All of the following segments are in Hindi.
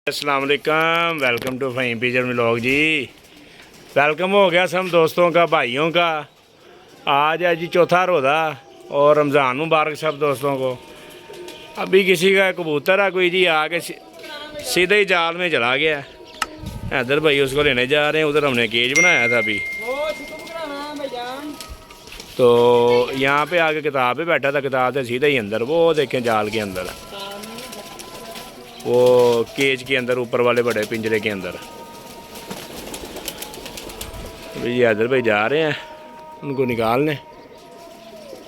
अस्सलाम वालेकुम, welcome to Faheem pigeon vlog ji. Welcome हो गया सब दोस्तों का, भाइयों का। आज है जी चौथा रोज़ा और रमज़ान मुबारक सब दोस्तों को। अभी किसी का कबूतर है कोई जी आके सीधे ही जाल में चला गया। इधर भाई उसको लेने जा रहे हैं, उधर हमने केज बनाया था अभी। तो यहाँ पे आके किताब पे बैठा था, किताब से सीधे ही अंदर, वो देखें जाल के अंदर, वो केज के अंदर, ऊपर वाले बड़े पिंजरे के अंदर। ये हैदर भाई जा रहे हैं उनको निकालने।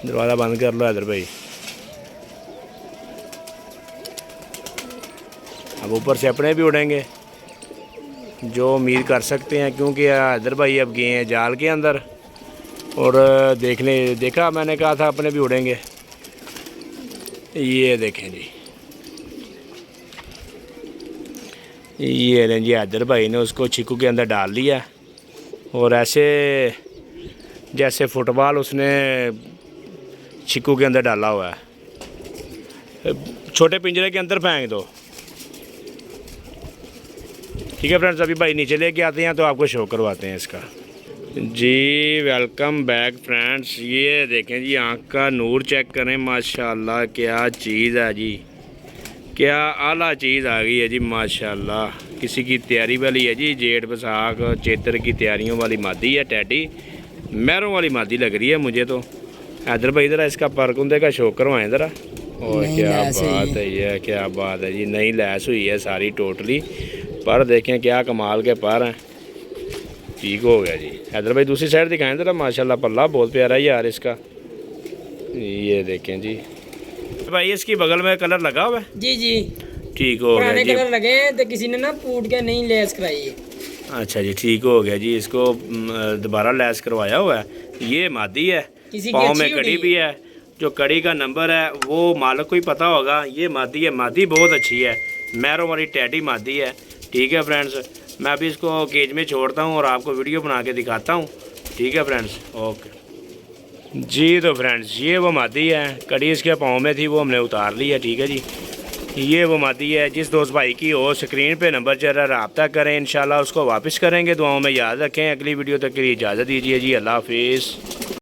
दरवाज़ा बंद कर लो हैदर भाई। अब ऊपर से अपने भी उड़ेंगे जो उम्मीद कर सकते हैं, क्योंकि हैदर भाई अब गए हैं जाल के अंदर और देखा मैंने कहा था अपने भी उड़ेंगे। ये देखें जी, ये लें जी, हैदर भाई ने उसको छिक्कू के अंदर डाल लिया और ऐसे जैसे फुटबॉल उसने छिक्कू के अंदर डाला हुआ है। छोटे पिंजरे के अंदर फेंक दो। ठीक है फ्रेंड्स, अभी भाई नीचे लेके आते हैं तो आपको शो करवाते हैं इसका जी। Welcome back friends. ये देखें जी, आँख का नूर चेक करें, माशाल्लाह क्या चीज़ है जी, क्या आला चीज़ आ गई है जी माशाल्लाह। किसी की तैयारी वाली है जी, जेठ बैसाख चैत्र की तैयारियों वाली मादी है, टैडी मैरों वाली मादी लग रही है मुझे तो। हैदर भाई ज़रा इसका पर कुंदे का शो करवाएं ज़रा। और क्या बात है, ये क्या बात है जी, नई लैस हुई है सारी टोटली। पर देखें क्या कमाल के पर हैं, ठीक हो गया जी। हैदर भाई दूसरी साइड दिखाएं ज़रा, माशाल्लाह पल्ला बहुत प्यारा है यार इसका। ये देखें जी भाई, इसकी बगल में कलर लगा हुआ है जी जी, ठीक हो गया जी। कलर लगे तो किसी ने ना फूट के नहीं लेस कराई है। अच्छा जी, ठीक हो गया जी, इसको दोबारा लैस करवाया हुआ है। ये मादी है, पाँव में कड़ी भी है। जो कड़ी का नंबर है वो मालिक को ही पता होगा। ये मादी है, मादी बहुत अच्छी है, मैरों वाली टैडी मादी है। ठीक है फ्रेंड्स, मैं अभी इसको केज में छोड़ता हूँ और आपको वीडियो बना के दिखाता हूँ। ठीक है फ्रेंड्स, ओके जी। तो फ्रेंड्स ये वो मादी है, कड़ी इसके पाँव में थी, वो हमने उतार ली है। ठीक है जी, ये वो मादी है। जिस दोस्त भाई की हो स्क्रीन पे नंबर चल रहा है, रब्ता करें, इंशाल्लाह उसको वापस करेंगे। दुआओं में याद रखें। अगली वीडियो तक के लिए इजाज़त दीजिए जी, अल्लाह हाफिज़।